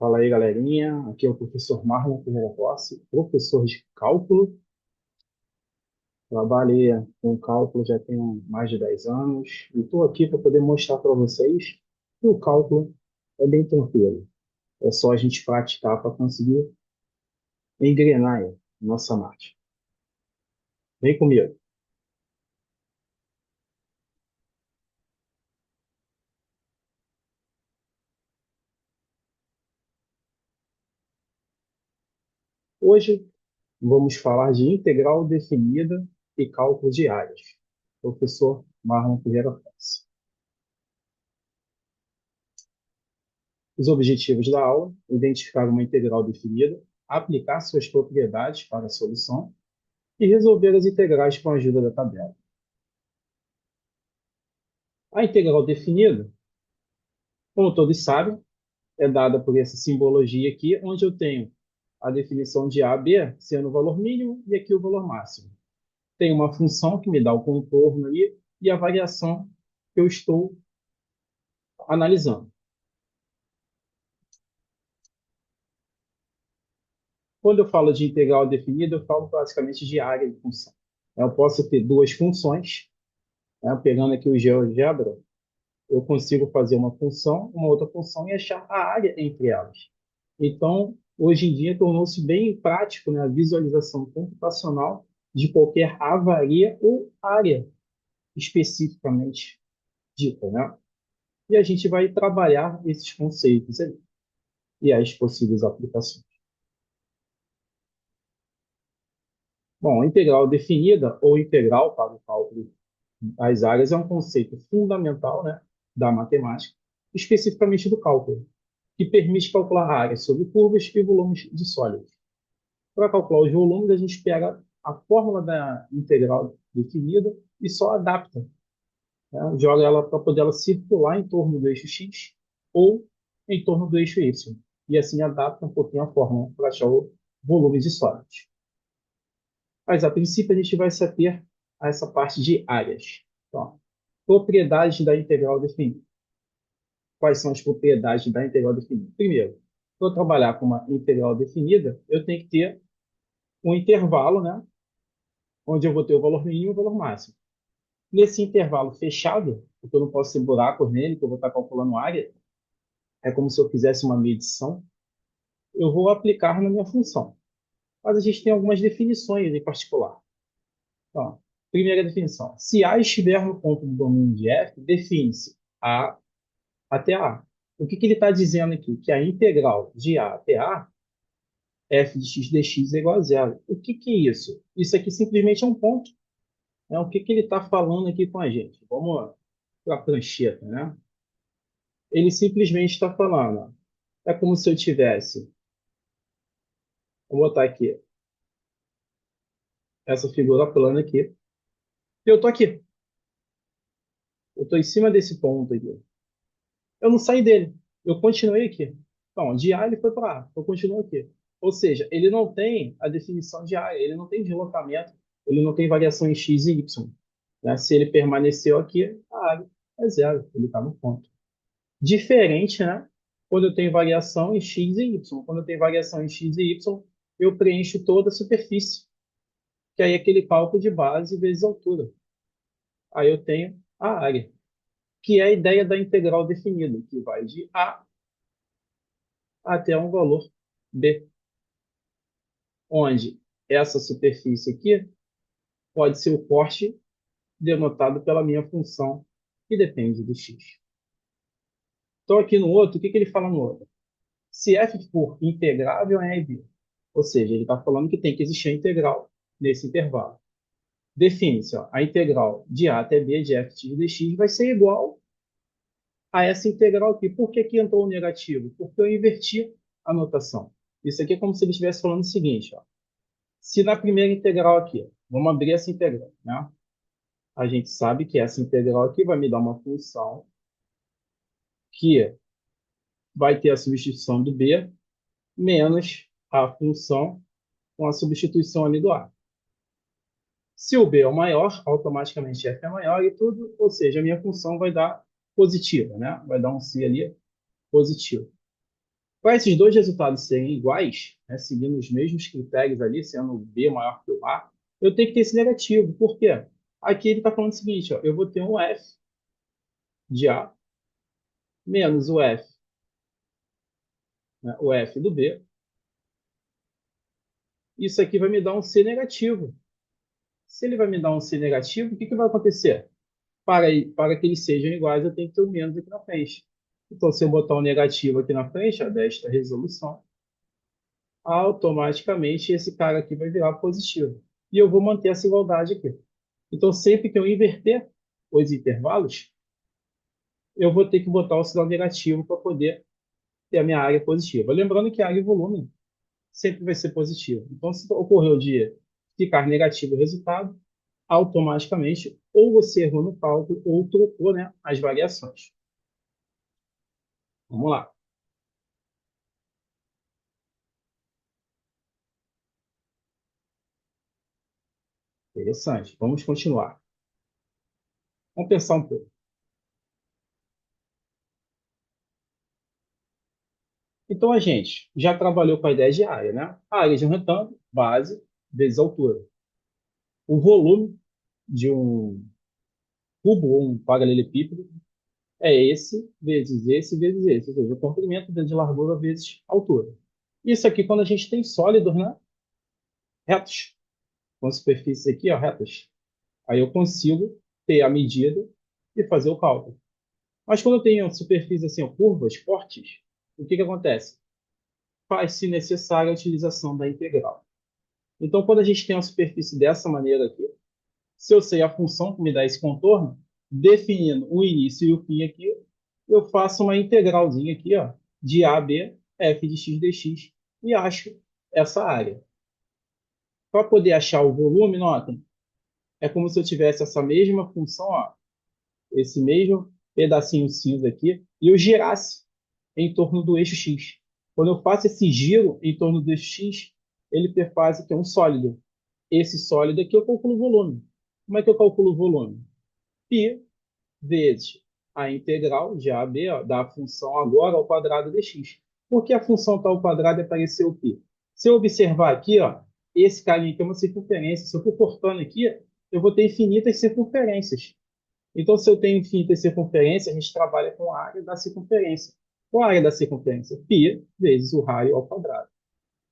Fala aí, galerinha. Aqui é o professor Marlon Ferreira Rossi, professor de cálculo. Trabalho com cálculo já tem mais de 10 anos e estou aqui para poder mostrar para vocês que o cálculo é bem tranquilo. É só a gente praticar para conseguir engrenar aí, nossa máquina. Vem comigo. Hoje vamos falar de integral definida e cálculo de áreas. Professor Marlon Ferreira Rossi. Os objetivos da aula: identificar uma integral definida, aplicar suas propriedades para a solução e resolver as integrais com a ajuda da tabela. A integral definida, como todos sabem, é dada por essa simbologia aqui, onde eu tenho a definição de a, b sendo o valor mínimo e aqui o valor máximo. Tem uma função que me dá o contorno ali e a variação que eu estou analisando. Quando eu falo de integral definida, eu falo basicamente de área de função. Eu posso ter duas funções, né? Pegando aqui o GeoGebra, eu consigo fazer uma função, uma outra função e achar a área entre elas. Então, hoje em dia, tornou-se bem prático, né, a visualização computacional de qualquer avaria ou área especificamente dita, né? E a gente vai trabalhar esses conceitos aí e as possíveis aplicações. Bom, integral definida ou integral para o cálculo das áreas é um conceito fundamental, né, da matemática, especificamente do cálculo, que permite calcular áreas sobre curvas e volumes de sólidos. Para calcular os volumes, a gente pega a fórmula da integral definida e só adapta, né? Joga ela para poder ela circular em torno do eixo x ou em torno do eixo y. E assim adapta um pouquinho a fórmula para achar o volume de sólidos. Mas, a princípio, a gente vai se ater a essa parte de áreas. Então, propriedades da integral definida. Quais são as propriedades da integral definida? Primeiro, para eu trabalhar com uma integral definida, eu tenho que ter um intervalo, né, onde eu vou ter o valor mínimo e o valor máximo. Nesse intervalo fechado, porque eu não posso ter buracos nele, que eu vou estar calculando área, é como se eu fizesse uma medição, eu vou aplicar na minha função. Mas a gente tem algumas definições em particular. Então, primeira definição: se A estiver no ponto do domínio de F, define-se A até A. O que ele está dizendo aqui? Que a integral de A até A, f de x dx é igual a zero. O que é isso? Isso aqui simplesmente é um ponto. Né? O que ele está falando aqui com a gente? Vamos para a prancheta, né? Ele simplesmente está falando, ó, é como se eu tivesse, vou botar aqui, essa figura plana aqui, e eu estou aqui. Eu estou em cima desse ponto aqui. Eu não saí dele. Eu continuei aqui. Então, de A ele foi para A. Eu continuo aqui. Ou seja, ele não tem a definição de área, ele não tem deslocamento, ele não tem variação em x e y. Né? Se ele permaneceu aqui, a área é zero, ele está no ponto. Diferente, né? Quando eu tenho variação em x e y. Quando eu tenho variação em x e y, eu preencho toda a superfície, que aí é aquele cálculo de base vezes altura. Aí eu tenho a área, que é a ideia da integral definida, que vai de A até um valor B, onde essa superfície aqui pode ser o corte denotado pela minha função, que depende do x. Então, aqui no outro, o que ele fala no outro? Se f for integrável em A e B, ou seja, ele está falando que tem que existir a integral nesse intervalo. Define-se, a integral de A até B de f de dx vai ser igual a essa integral aqui. Por que que entrou o negativo? Porque eu inverti a notação. Isso aqui é como se ele estivesse falando o seguinte, ó. Se na primeira integral aqui, vamos abrir essa integral, né? A gente sabe que essa integral aqui vai me dar uma função que vai ter a substituição do b menos a função com a substituição ali do a. Se o b é o maior, automaticamente f é maior e tudo, ou seja, a minha função vai dar positiva, né? Vai dar um c ali positivo. Para esses dois resultados serem iguais, né, seguindo os mesmos critérios ali, sendo B maior que o A, eu tenho que ter esse negativo. Por quê? Aqui ele está falando o seguinte, ó, eu vou ter um F de A menos o F, né, o F do B. Isso aqui vai me dar um C negativo. Se ele vai me dar um C negativo, o que, que vai acontecer? Para que eles sejam iguais, eu tenho que ter o menos aqui na frente. Então, se eu botar o negativo aqui na frente, ó, desta resolução, automaticamente esse cara aqui vai virar positivo. E eu vou manter essa igualdade aqui. Então, sempre que eu inverter os intervalos, eu vou ter que botar o sinal negativo para poder ter a minha área positiva. Lembrando que a área e volume sempre vai ser positivo. Então, se ocorreu de ficar negativo o resultado, automaticamente ou você errou no cálculo ou trocou, né, as variações. Vamos lá. Interessante. Vamos continuar. Vamos pensar um pouco. Então, a gente já trabalhou com a ideia de área, né? A área de um retângulo, base, vezes altura. O volume de um cubo ou um paralelepípedo é esse, vezes esse. Ou seja, o comprimento vezes largura vezes altura. Isso aqui quando a gente tem sólidos, né? Retos. Com superfícies aqui, ó, retas. Aí eu consigo ter a medida e fazer o cálculo. Mas quando eu tenho superfícies assim, ó, curvas fortes, o que que acontece? Faz-se necessária a utilização da integral. Então, quando a gente tem uma superfície dessa maneira aqui, se eu sei a função que me dá esse contorno, definindo o início e o fim aqui, eu faço uma integralzinha aqui, ó, de a b f de x dx, e acho essa área. Para poder achar o volume, notem, é como se eu tivesse essa mesma função, ó, esse mesmo pedacinho cinza aqui, e eu girasse em torno do eixo x. Quando eu faço esse giro em torno do eixo x, ele perfaz aqui um sólido. Esse sólido aqui eu calculo o volume. Como é que eu calculo o volume? Π vezes a integral de a a b, ó, da função agora ao quadrado de x. Por que a função está ao quadrado e apareceu o π? Se eu observar aqui, ó, esse carinha aqui é uma circunferência. Se eu for cortando aqui, eu vou ter infinitas circunferências. Então, se eu tenho infinitas circunferências, a gente trabalha com a área da circunferência. Qual a área da circunferência? Π vezes o raio ao quadrado.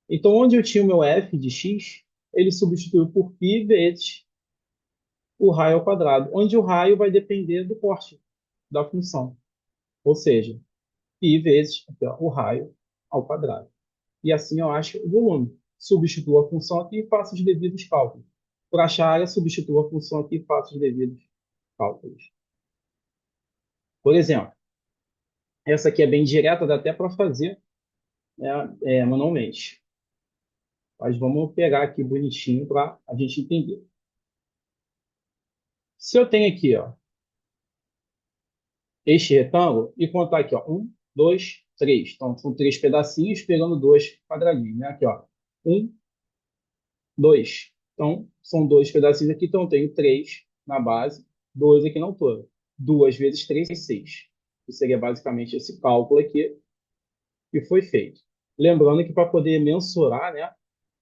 Então, onde eu tinha o meu f de x, ele substituiu por π vezes o raio ao quadrado, onde o raio vai depender do corte da função. Ou seja, π vezes aqui, ó, o raio ao quadrado. E assim eu acho o volume. Substituo a função aqui e faço os devidos cálculos. Para achar a área, substituo a função aqui e faço os devidos cálculos. Por exemplo, essa aqui é bem direta, dá até para fazer, né, manualmente. Mas vamos pegar aqui bonitinho para a gente entender. Se eu tenho aqui, ó, este retângulo e contar aqui, ó, um, dois, três. Então, são três pedacinhos pegando dois quadradinhos, né? Aqui, ó, um, dois. Então, são dois pedacinhos aqui, então eu tenho três na base, dois aqui na altura. Duas vezes três é seis. Que seria basicamente esse cálculo aqui que foi feito. Lembrando que para poder mensurar, né,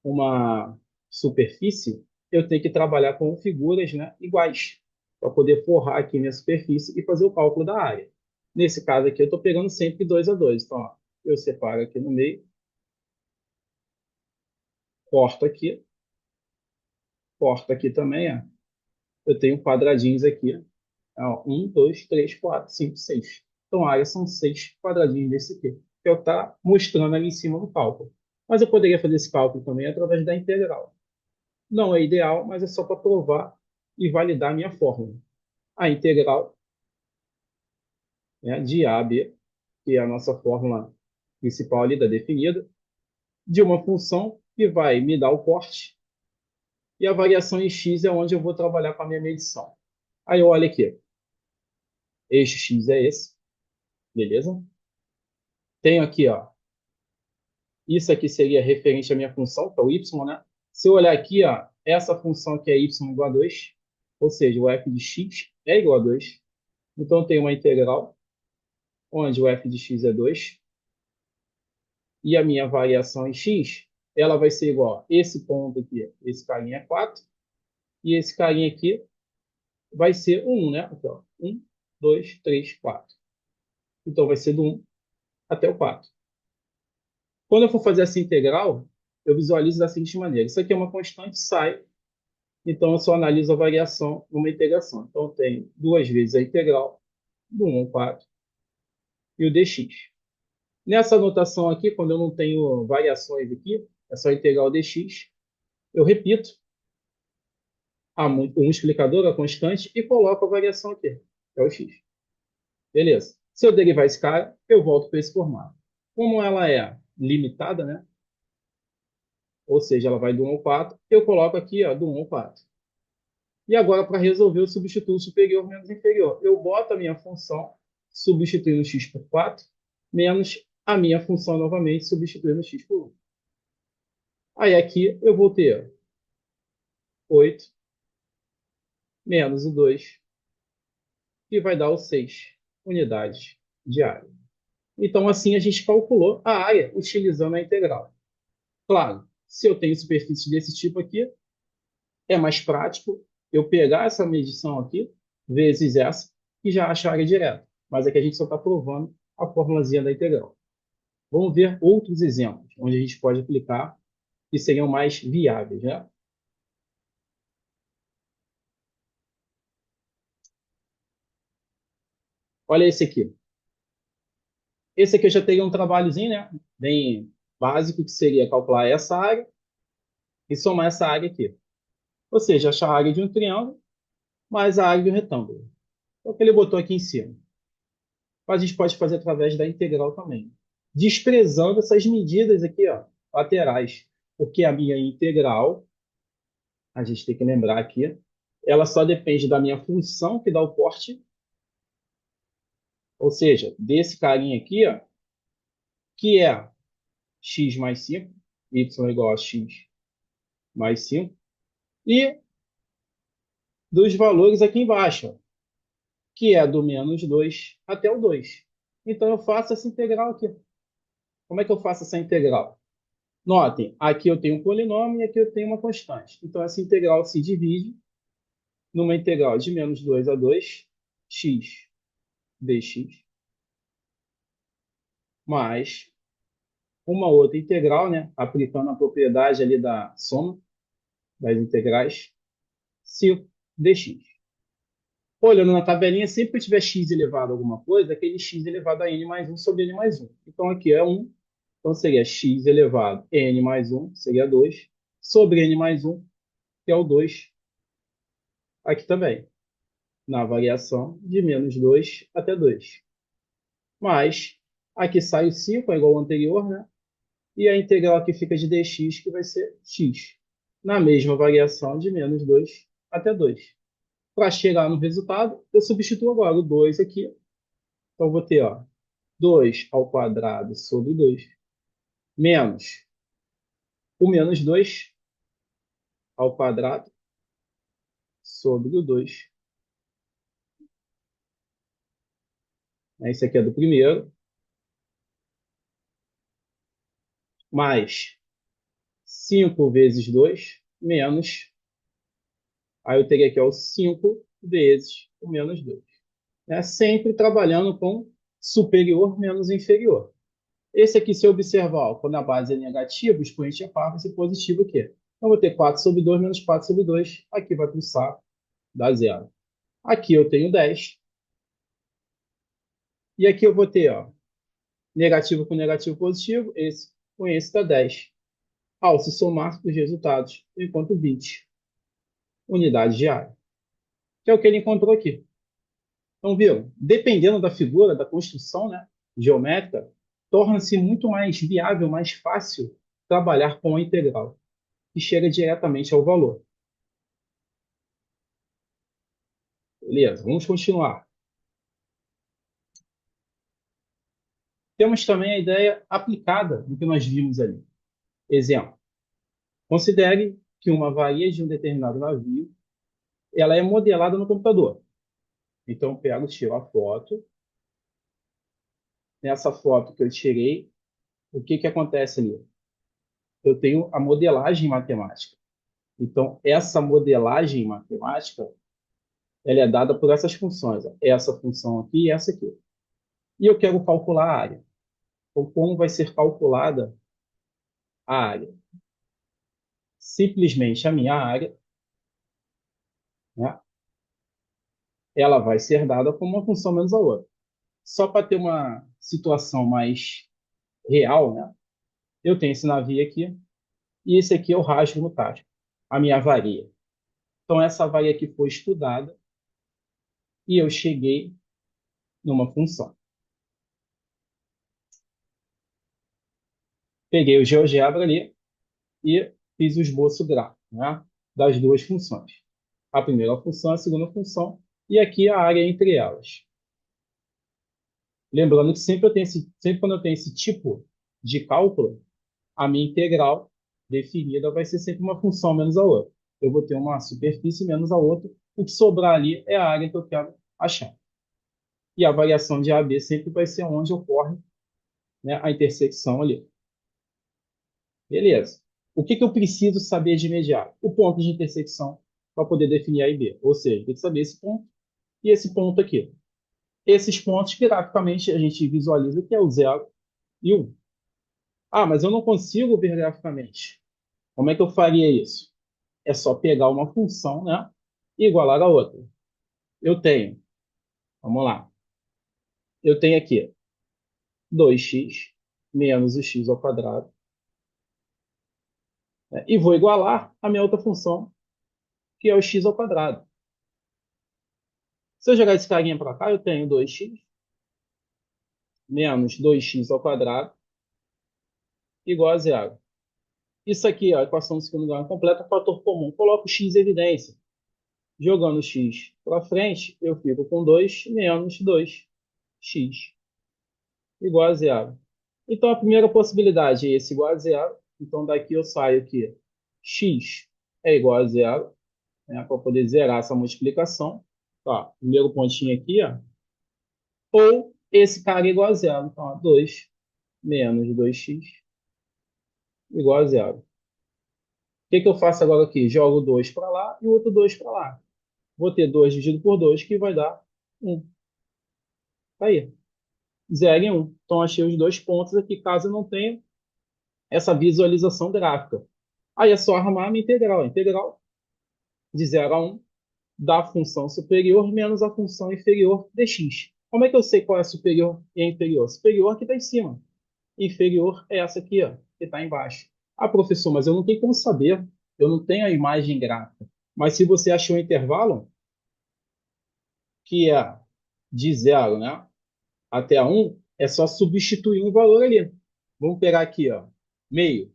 uma superfície, eu tenho que trabalhar com figuras, né, iguais, para poder forrar aqui minha superfície e fazer o cálculo da área. Nesse caso aqui, eu estou pegando sempre 2 a 2. Então, ó, eu separo aqui no meio, corto aqui também. Ó. Eu tenho quadradinhos aqui. Ó, 1, 2, 3, 4, 5, 6. Então, a área são 6 quadradinhos desse aqui, que eu estou mostrando ali em cima do cálculo. Mas eu poderia fazer esse cálculo também através da integral. Não é ideal, mas é só para provar e validar a minha fórmula. A integral, né, de a a b, que é a nossa fórmula principal ali da definida, de uma função que vai me dar o corte, e a variação em x é onde eu vou trabalhar com a minha medição. Aí eu olho aqui, eixo x é esse, beleza? Tenho aqui, ó, isso aqui seria referente à minha função, que é o y, né? Se eu olhar aqui, ó, essa função aqui é y igual a 2, ou seja, o f de x é igual a 2. Então, eu tenho uma integral onde o f de x é 2, e a minha variação em x, ela vai ser igual a esse ponto aqui, esse carinha é 4, e esse carinha aqui vai ser o 1, né? Então, 1, 2, 3, 4. Então, vai ser do 1 até o 4. Quando eu for fazer essa integral, eu visualizo da seguinte maneira. Isso aqui é uma constante, sai. Então, eu só analiso a variação numa integração. Então, eu tenho duas vezes a integral do 1 ao 4 e o dx. Nessa anotação aqui, quando eu não tenho variações aqui, é só integral dx, eu repito o multiplicador, a constante, e coloco a variação aqui, que é o x. Beleza. Se eu derivar esse cara, eu volto para esse formato. Como ela é limitada, né? Ou seja, ela vai do 1 ao 4, eu coloco aqui ó, do 1 ao 4. E agora, para resolver, eu substituo superior menos inferior. Eu boto a minha função substituindo x por 4, menos a minha função novamente substituindo x por 1. Aí aqui eu vou ter 8 menos o 2, que vai dar o 6 unidades de área. Então, assim, a gente calculou a área utilizando a integral. Claro, se eu tenho superfície desse tipo aqui, é mais prático eu pegar essa medição aqui, vezes essa, e já achar a área direta. Mas aqui a gente só está provando a formulazinha da integral. Vamos ver outros exemplos, onde a gente pode aplicar que seriam mais viáveis, né? Olha esse aqui. Esse aqui eu já teria um trabalhozinho, né? Bem básico, que seria calcular essa área e somar essa área aqui. Ou seja, achar a área de um triângulo mais a área de um retângulo. É o que ele botou aqui em cima. Mas a gente pode fazer através da integral também. Desprezando essas medidas aqui, ó, laterais. Porque a minha integral, a gente tem que lembrar aqui, ela só depende da minha função que dá o corte, ou seja, desse carinha aqui, ó, que é x mais 5, y igual a x mais 5, e dos valores aqui embaixo, ó, que é do menos 2 até o 2. Então, eu faço essa integral aqui. Como é que eu faço essa integral? Notem, aqui eu tenho um polinômio e aqui eu tenho uma constante. Então, essa integral se divide numa integral de menos 2 a 2, x dx, mais uma outra integral, né, aplicando a propriedade ali da soma das integrais, 5 dx. Olhando na tabelinha, sempre que eu tiver x elevado a alguma coisa, aquele x elevado a n mais 1 sobre n mais 1. Então, aqui é 1. Então, seria x elevado a n mais 1, seria 2, sobre n mais 1, que é o 2, aqui também, na variação de menos 2 até 2. Mas, aqui sai o 5, é igual ao anterior, né? E a integral aqui fica de dx, que vai ser x, na mesma variação de menos 2 até 2. Para chegar no resultado, eu substituo agora o 2 aqui. Então, vou ter ó, 2 ao quadrado sobre 2, menos o menos 2 ao quadrado sobre o 2. Esse aqui é do primeiro. Mais 5 vezes 2, menos. Aí eu teria aqui ó, 5 vezes o menos 2. Né? Sempre trabalhando com superior menos inferior. Esse aqui, se eu observar, ó, quando a base é negativa, o expoente é par, vai ser positivo aqui. Então, eu vou ter 4 sobre 2 menos 4 sobre 2. Aqui vai para o saco, dá zero. Aqui eu tenho 10. E aqui eu vou ter ó, negativo com negativo positivo, esse com esse dá 10. Ao se somar os resultados, eu encontro 20 unidades de área, que é o que ele encontrou aqui. Então, viu? Dependendo da figura, da construção, né, geométrica, torna-se muito mais viável, mais fácil trabalhar com a integral, que chega diretamente ao valor. Beleza, vamos continuar. Temos também a ideia aplicada no que nós vimos ali. Exemplo, considere que uma avaria de um determinado navio ela é modelada no computador. Então, eu pego, tiro a foto. Nessa foto que eu tirei, o que que acontece ali? Eu tenho a modelagem matemática. Então, essa modelagem matemática, ela é dada por essas funções, ó. Essa função aqui e essa aqui. E eu quero calcular a área. Então, como vai ser calculada a área? Simplesmente a minha área, né, ela vai ser dada como uma função menos a outra. Só para ter uma situação mais real, né, eu tenho esse navio aqui e esse aqui eu rasgo no tacho, a minha varia. Então, essa varia aqui foi estudada e eu cheguei numa função. Peguei o GeoGebra ali e fiz o esboço gráfico, né, das duas funções. A primeira função, a segunda função, e aqui a área entre elas. Lembrando que sempre quando eu tenho esse tipo de cálculo, a minha integral definida vai ser sempre uma função menos a outra. Eu vou ter uma superfície menos a outra. O que sobrar ali é a área que eu quero achar. E a variação de AB sempre vai ser onde ocorre, né, a intersecção ali. Beleza. O que que eu preciso saber de imediato? O ponto de intersecção para poder definir A e B. Ou seja, tem que saber esse ponto e esse ponto aqui. Esses pontos, graficamente, a gente visualiza que é o 0 e 1. Ah, mas eu não consigo ver graficamente. Como é que eu faria isso? É só pegar uma função, né, e igualar a outra. Eu tenho, vamos lá, eu tenho aqui 2x menos o x ao quadrado, né, e vou igualar a minha outra função, que é o x ao quadrado. Se eu jogar esse carinha para cá, eu tenho 2x menos 2x ao quadrado igual a zero. Isso aqui, a equação do segundo grau completa, fator comum. Coloco o x em evidência. Jogando o x para frente, eu fico com 2 menos 2x igual a zero. Então, a primeira possibilidade é esse igual a zero. Então, daqui eu saio que x é igual a zero, né, para poder zerar essa multiplicação. Tá, primeiro pontinho aqui, ó. Ou esse cara é igual a zero. Então, ó, 2 menos 2x igual a zero. O que que eu faço agora aqui? Jogo 2 para lá e o outro 2 para lá. Vou ter 2 dividido por 2, que vai dar 1. Tá aí. 0 e 1. Então, achei os dois pontos aqui, caso eu não tenha essa visualização gráfica. Aí é só arrumar a minha integral. A integral de 0 a 1 da função superior menos a função inferior dx. Como é que eu sei qual é a superior e a inferior? Superior que está em cima. Inferior é essa aqui, ó, que está embaixo. Ah, professor, mas eu não tenho como saber. Eu não tenho a imagem gráfica. Mas se você achou um intervalo, que é de 0, né, até 1, é só substituir um valor ali. Vamos pegar aqui, ó, meio.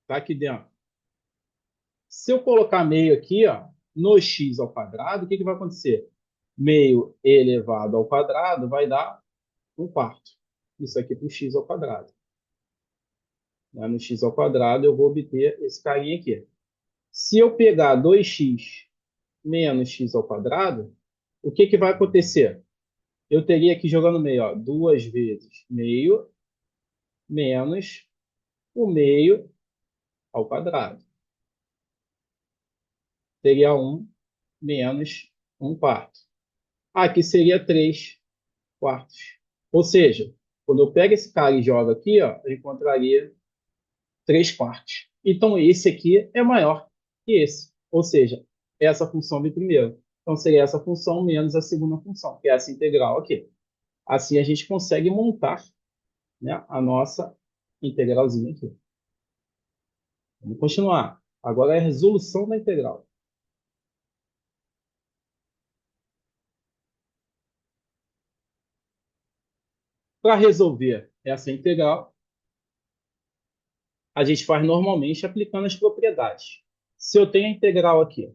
Está aqui dentro. Se eu colocar meio aqui, ó, no x ao quadrado, o que que vai acontecer? Meio elevado ao quadrado vai dar 1/4. Isso aqui para o x ao quadrado. Né? No x ao quadrado eu vou obter esse carinha aqui. Se eu pegar 2x menos x ao quadrado, o que que vai acontecer? Eu teria aqui jogando meio, ó, 2 vezes meio menos o meio ao quadrado. Teria 1 menos 1/4. Aqui seria 3/4. Ou seja, quando eu pego esse cara e jogo aqui, ó, eu encontraria 3/4. Então, esse aqui é maior que esse. Ou seja, essa função vem primeiro. Então, seria essa função menos a segunda função, que é essa integral aqui. Assim, a gente consegue montar, né, a nossa integralzinha aqui. Vamos continuar. Agora é a resolução da integral. Para resolver essa integral, a gente faz normalmente aplicando as propriedades. Se eu tenho a integral aqui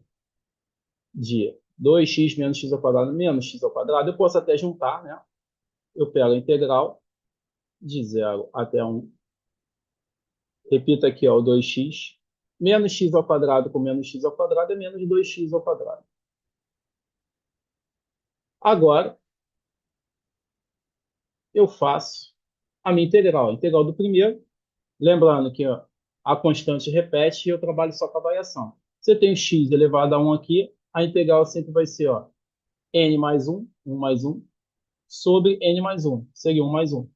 de 2x menos x ao quadrado menos x ao quadrado, eu posso até juntar, né? Eu pego a integral de 0 até 1. Repito aqui, ó, o 2x menos x ao quadrado com menos x ao quadrado é menos 2x ao quadrado. Agora, eu faço a minha integral. A integral do primeiro, lembrando que ó, a constante repete e eu trabalho só com a variação. Você tem o x elevado a 1 aqui, a integral sempre vai ser ó, n mais 1 mais 1, sobre n mais 1, seria 1 mais 1,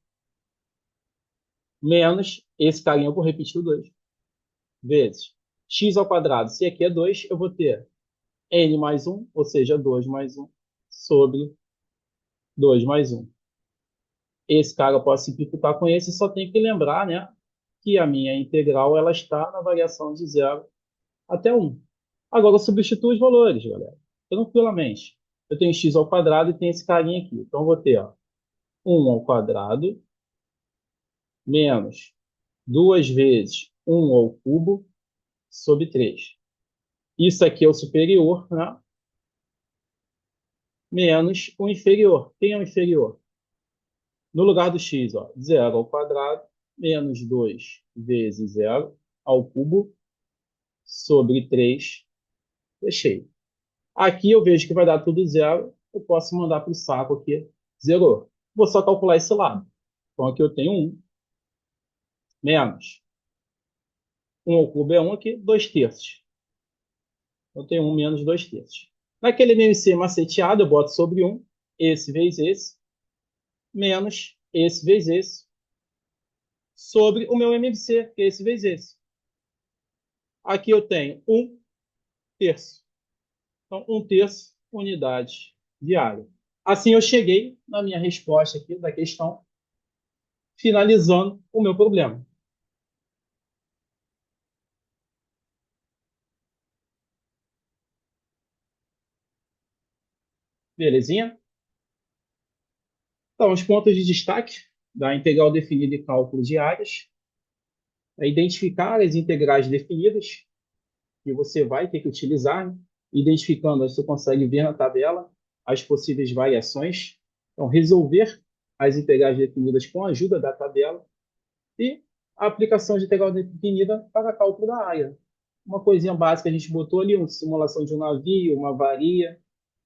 menos, esse carinha eu vou repetir o 2, vezes x ao quadrado. Se aqui é 2, eu vou ter n mais 1, ou seja, 2 mais 1, sobre 2 mais 1. Esse cara eu posso simplificar com esse, só tenho que lembrar, né, que a minha integral ela está na variação de 0 até 1. Agora eu substituo os valores, galera, tranquilamente. Eu tenho x ao quadrado e tem esse carinha aqui. Então eu vou ter ó, 1 ao quadrado menos 2 vezes 1 ao cubo sobre 3. Isso aqui é o superior, né? Menos o inferior. Quem é o inferior? No lugar do x, ó, 0 ao quadrado menos 2 vezes 0 ao cubo sobre 3. Fechei. Aqui eu vejo que vai dar tudo zero. Eu posso mandar para o saco aqui. Zerou. Vou só calcular esse lado. Então aqui eu tenho 1 menos 1 ao cubo é 1 aqui, 2 terços. Eu tenho 1 menos 2 terços. Naquele MMC maceteado, eu boto sobre 1, esse vezes esse, menos esse vezes esse, sobre o meu MMC, que é esse vezes esse. Aqui eu tenho 1 terço. Então, 1 terço unidade de área. Assim eu cheguei na minha resposta aqui da questão, finalizando o meu problema. Belezinha? Então, os pontos de destaque da integral definida e cálculo de áreas é identificar as integrais definidas que você vai ter que utilizar, né? Identificando, você consegue ver na tabela as possíveis variações. Então, resolver as integrais definidas com a ajuda da tabela e a aplicação de integral definida para cálculo da área. Uma coisinha básica a gente botou ali, uma simulação de um navio, uma varia,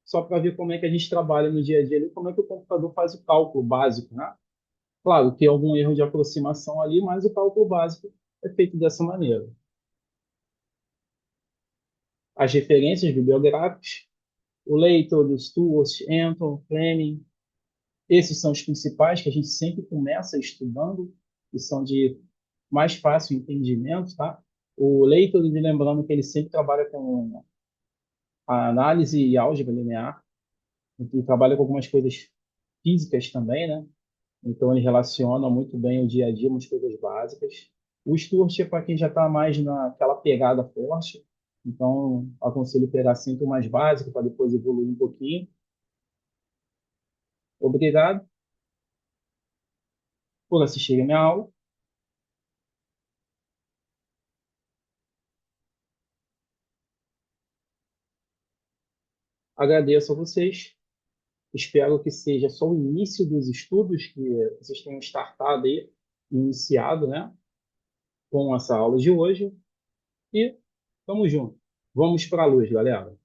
só para ver como é que a gente trabalha no dia a dia, ali, como é que o computador faz o cálculo básico, né? Claro, tem algum erro de aproximação ali, mas o cálculo básico é feito dessa maneira. As referências bibliográficas, o Leighton, o Stuart, Anton, Fleming, esses são os principais que a gente sempre começa estudando, que são de mais fácil entendimento, tá? O Leighton, me lembrando que ele sempre trabalha com a análise e álgebra linear, ele trabalha com algumas coisas físicas também, né? Então ele relaciona muito bem o dia a dia, umas coisas básicas. O Stuart é para quem já está mais naquela pegada forte, então aconselho pegar sempre o mais básico para depois evoluir um pouquinho. Obrigado por assistir a minha aula. Agradeço a vocês. Espero que seja só o início dos estudos que vocês tenham startado aí, iniciado, né, com essa aula de hoje. E vamos junto. Vamos para a luz, galera.